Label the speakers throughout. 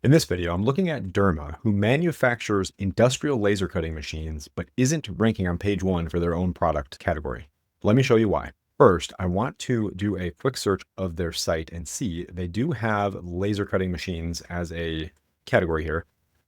Speaker 1: In this video, I'm looking at Derma, who manufactures industrial laser cutting machines, but isn't ranking on page 1 for their own product category. Let me show you why. First, I want to do a quick search of their site and see they do have laser cutting machines as a category here.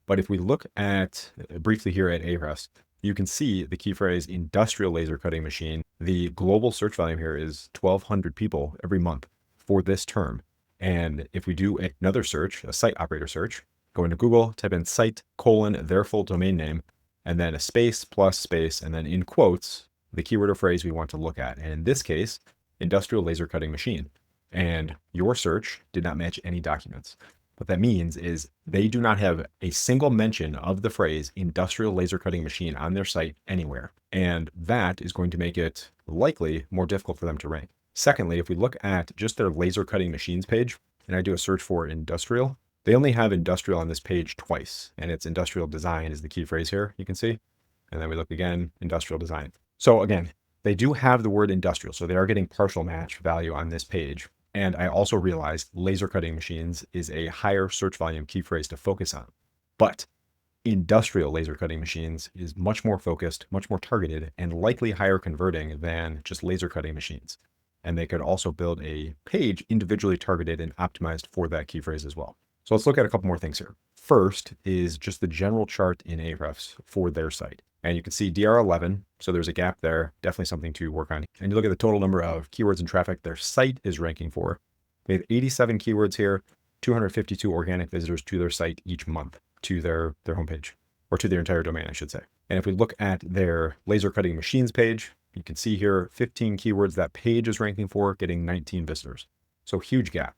Speaker 1: But if we look at briefly here at Ahrefs, you can see the key phrase industrial laser cutting machine. The global search volume here is 1,200 people every month for this term. And if we do another search, a site operator search, go into Google, type in site colon their full domain name, and then a space plus space, and then in quotes, the keyword or phrase we want to look at. And in this case, industrial laser cutting machine. And your search did not match any documents. What that means is they do not have a single mention of the phrase industrial laser cutting machine on their site anywhere. And that is going to make it likely more difficult for them to rank. Secondly, if we look at just their laser cutting machines page, and I do a search for industrial, they only have industrial on this page twice, and it's industrial design is the key phrase here, you can see. And then we look again, industrial design. So again, they do have the word industrial, so they are getting partial match value on this page. And I also realized laser cutting machines is a higher search volume key phrase to focus on. But industrial laser cutting machines is much more focused, much more targeted, and likely higher converting than just laser cutting machines. And they could also build a page individually targeted and optimized for that key phrase as well. So let's look at a couple more things here. First is just the general chart in Ahrefs for their site. And you can see DR11, so there's a gap there, definitely something to work on. And you look at the total number of keywords and traffic their site is ranking for. They have 87 keywords here, 252 organic visitors to their site each month, to their homepage, or to their entire domain, I should say. And if we look at their laser cutting machines page, you can see here 15 keywords that page is ranking for, getting 19 visitors. So huge gap.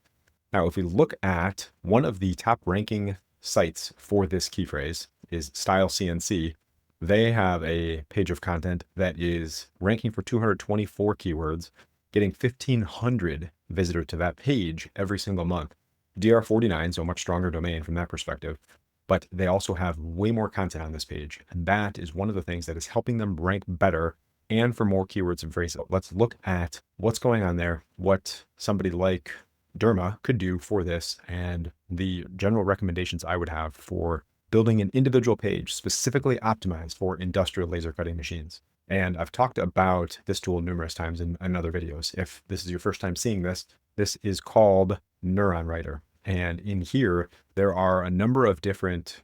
Speaker 1: Now, if we look at one of the top ranking sites for this key phrase is Style CNC, they have a page of content that is ranking for 224 keywords, getting 1,500 visitors to that page every single month. DR49, so a much stronger domain from that perspective, but they also have way more content on this page. And that is one of the things that is helping them rank better and for more keywords and phrases. Let's look at what's going on there, what somebody like Derma could do for this, and the general recommendations I would have for building an individual page specifically optimized for industrial laser cutting machines. And I've talked about this tool numerous times in other videos. If this is your first time seeing this, this is called Neuron Writer. And in here, there are a number of different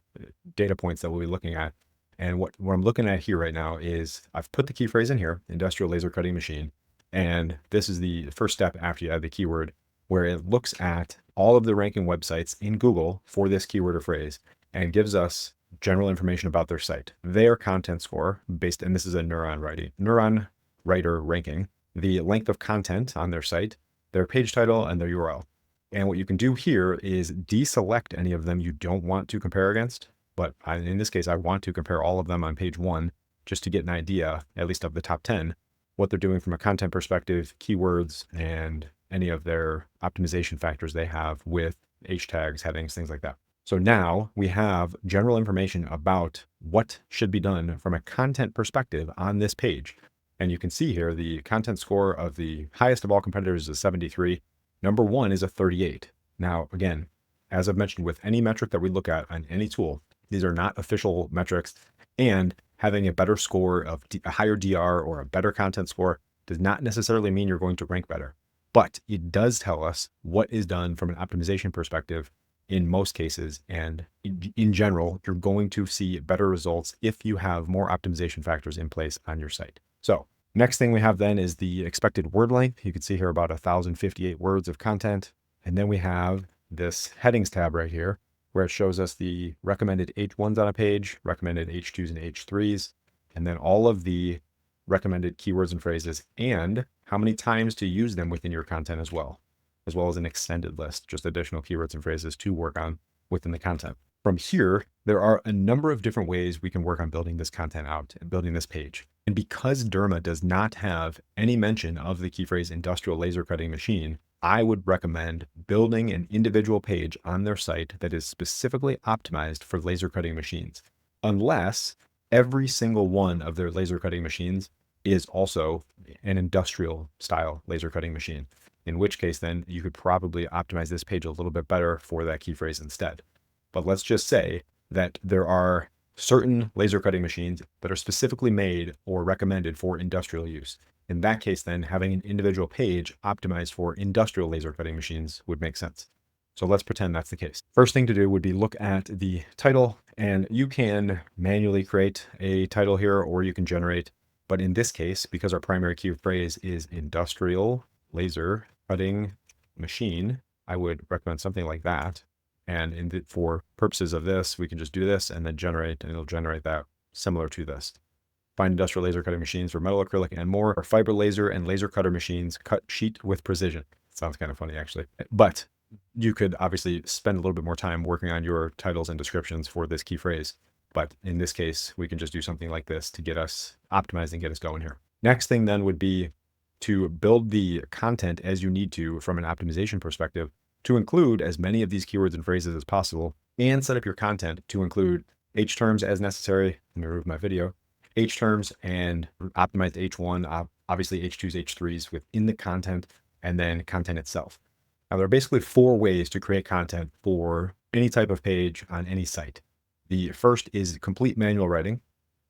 Speaker 1: data points that we'll be looking at. And what I'm looking at here right now is I've put the key phrase in here, industrial laser cutting machine. And this is the first step after you add the keyword, where it looks at all of the ranking websites in Google for this keyword or phrase and gives us general information about their site, their content score based, and this is a Neuron Writer ranking, the length of content on their site, their page title, and their URL. And what you can do here is deselect any of them you don't want to compare against. But in this case, I want to compare all of them on page 1 just to get an idea, at least of the top 10, what they're doing from a content perspective, keywords, and any of their optimization factors they have with H tags, headings, things like that. So now we have general information about what should be done from a content perspective on this page. And you can see here the content score of the highest of all competitors is a 73. Number 1 is a 38. Now, again, as I've mentioned with any metric that we look at on any tool, these are not official metrics, and having a better score of a higher DR or a better content score does not necessarily mean you're going to rank better. But it does tell us what is done from an optimization perspective in most cases. And in general, you're going to see better results if you have more optimization factors in place on your site. So next thing we have then is the expected word length. You can see here about 1,058 words of content. And then we have this headings tab right here, where it shows us the recommended H1s on a page, recommended H2s and H3s, and then all of the recommended keywords and phrases and how many times to use them within your content as well as an extended list, just additional keywords and phrases to work on within the content. From here, there are a number of different ways we can work on building this content out and building this page. And because Derma does not have any mention of the key phrase industrial laser cutting machine, I would recommend building an individual page on their site that is specifically optimized for laser cutting machines, unless every single one of their laser cutting machines is also an industrial style laser cutting machine, in which case then you could probably optimize this page a little bit better for that key phrase instead. but let's just say that there are certain laser cutting machines that are specifically made or recommended for industrial use. In that case, then having an individual page optimized for industrial laser cutting machines would make sense. So let's pretend that's the case. First thing to do would be look at the title, and you can manually create a title here, or you can generate. But in this case, because our primary key phrase is industrial laser cutting machine, I would recommend something like that. And for purposes of this, we can just do this and then generate, and it'll generate that similar to this. Find industrial laser cutting machines for metal, acrylic, and more. Or fiber laser and laser cutter machines cut sheet with precision. Sounds kind of funny, actually. But you could obviously spend a little bit more time working on your titles and descriptions for this key phrase. But in this case, we can just do something like this to get us optimized and get us going here. Next thing then would be to build the content as you need to from an optimization perspective to include as many of these keywords and phrases as possible, and set up your content to include H terms as necessary. Let me remove my video. H terms and optimize H1, obviously H2s, H3s within the content, and then content itself. Now, there are basically 4 ways to create content for any type of page on any site. The first is complete manual writing.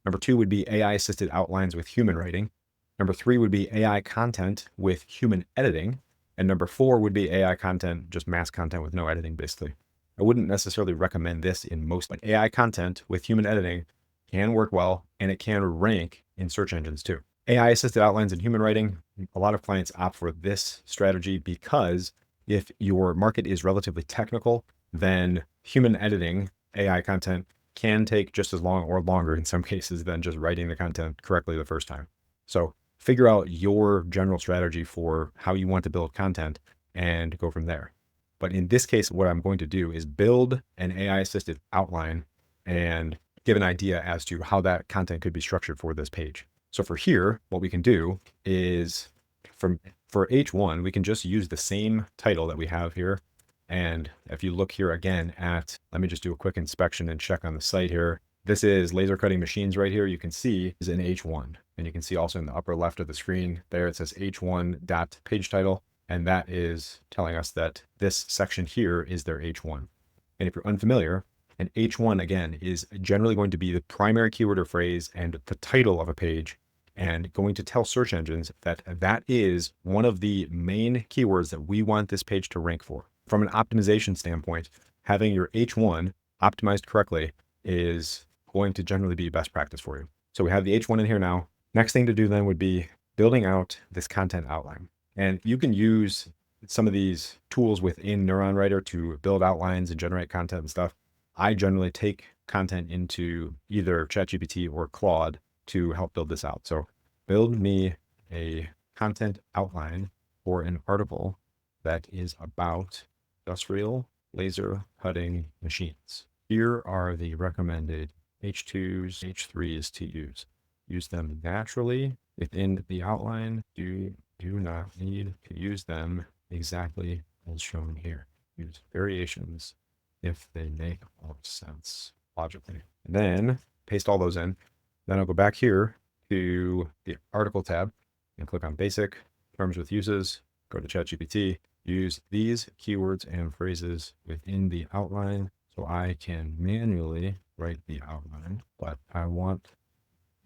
Speaker 1: Number 2 would be AI assisted outlines with human writing. Number 3 would be AI content with human editing. And number 4 would be AI content, just mass content with no editing, basically. I wouldn't necessarily recommend this in most, but AI content with human editing can work well, and it can rank in search engines too. AI assisted outlines and human writing, a lot of clients opt for this strategy because if your market is relatively technical, then human editing AI content can take just as long or longer in some cases than just writing the content correctly the first time. So figure out your general strategy for how you want to build content and go from there. But in this case, what I'm going to do is build an AI assisted outline and give an idea as to how that content could be structured for this page. So for here, what we can do is for H1, we can just use the same title that we have here. And if you look here again at, let me just do a quick inspection and check on the site here. This is laser cutting machines right here. You can see is in H1, and you can see also in the upper left of the screen there, it says H1.page title. And that is telling us that this section here is their H1. And if you're unfamiliar, an H1 again is generally going to be the primary keyword or phrase and the title of a page, and going to tell search engines that that is one of the main keywords that we want this page to rank for. From an optimization standpoint, having your H1 optimized correctly is going to generally be best practice for you. So we have the H1 in here now. Next thing to do then would be building out this content outline. And you can use some of these tools within Neuron Writer to build outlines and generate content and stuff. I generally take content into either ChatGPT or Claude to help build this out. So build me a content outline for an article that is about industrial laser cutting machines. Here are the recommended H2s, H3s to use. Use them naturally within the outline. Do not need to use them exactly as shown here. Use variations if they make all sense logically. And then paste all those in. Then I'll go back here to the article tab and click on basic terms with uses, go to ChatGPT, use these keywords and phrases within the outline so I can manually write the outline, but I want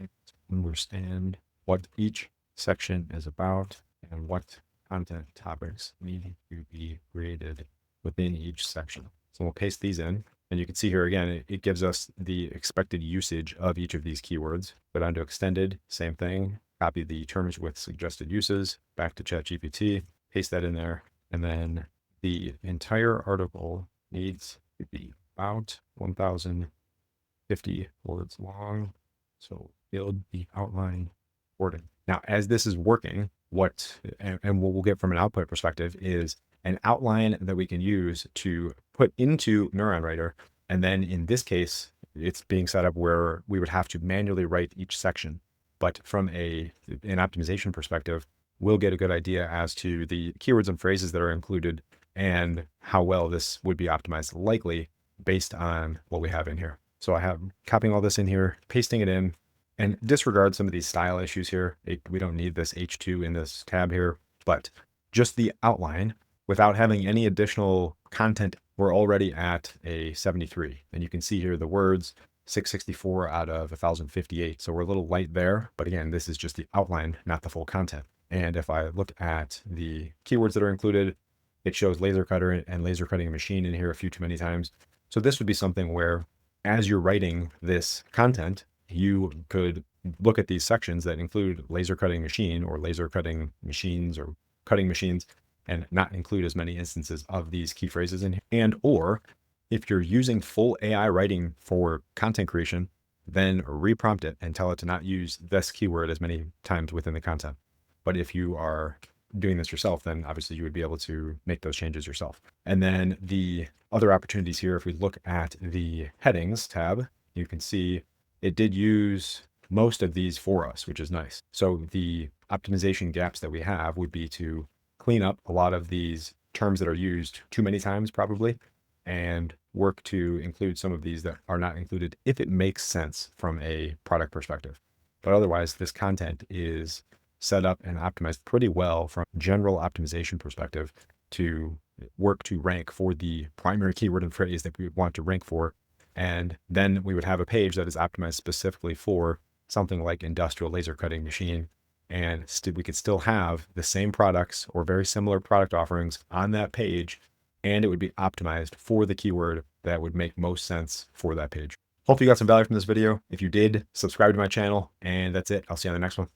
Speaker 1: to understand what each section is about and what content topics need to be created within each section. So we'll paste these in, and you can see here again, it gives us the expected usage of each of these keywords. But onto extended, same thing, copy the terms with suggested uses, back to ChatGPT, paste that in there. And then the entire article needs to be about 1,050 words long. So build the outline accordingly. Now, as this is working, what we'll get from an output perspective is an outline that we can use to put into Neuron Writer. And then in this case, it's being set up where we would have to manually write each section. But from an optimization perspective, we'll get a good idea as to the keywords and phrases that are included and how well this would be optimized, likely based on what we have in here. So I have copying all this in here, pasting it in, and disregard some of these style issues here. We don't need this H2 in this tab here, but just the outline without having any additional content we're already at a 73. And you can see here the words 664 out of 1058. So we're a little light there, but again, this is just the outline, not the full content. And if I look at the keywords that are included, it shows laser cutter and laser cutting machine in here a few too many times. So this would be something where as you're writing this content, you could look at these sections that include laser cutting machine or laser cutting machines or cutting machines and not include as many instances of these key phrases in here. And or if you're using full AI writing for content creation, then reprompt it and tell it to not use this keyword as many times within the content. But if you are doing this yourself, then obviously you would be able to make those changes yourself. And then the other opportunities here, if we look at the headings tab, you can see it did use most of these for us, which is nice. So the optimization gaps that we have would be to clean up a lot of these terms that are used too many times probably, and work to include some of these that are not included if it makes sense from a product perspective. But otherwise, this content is set up and optimized pretty well from general optimization perspective to work to rank for the primary keyword and phrase that we would want to rank for. And then we would have a page that is optimized specifically for something like industrial laser cutting machine. And we could still have the same products or very similar product offerings on that page, and it would be optimized for the keyword that would make most sense for that page. Hopefully you got some value from this video. If you did, subscribe to my channel, and that's it. I'll see you on the next one.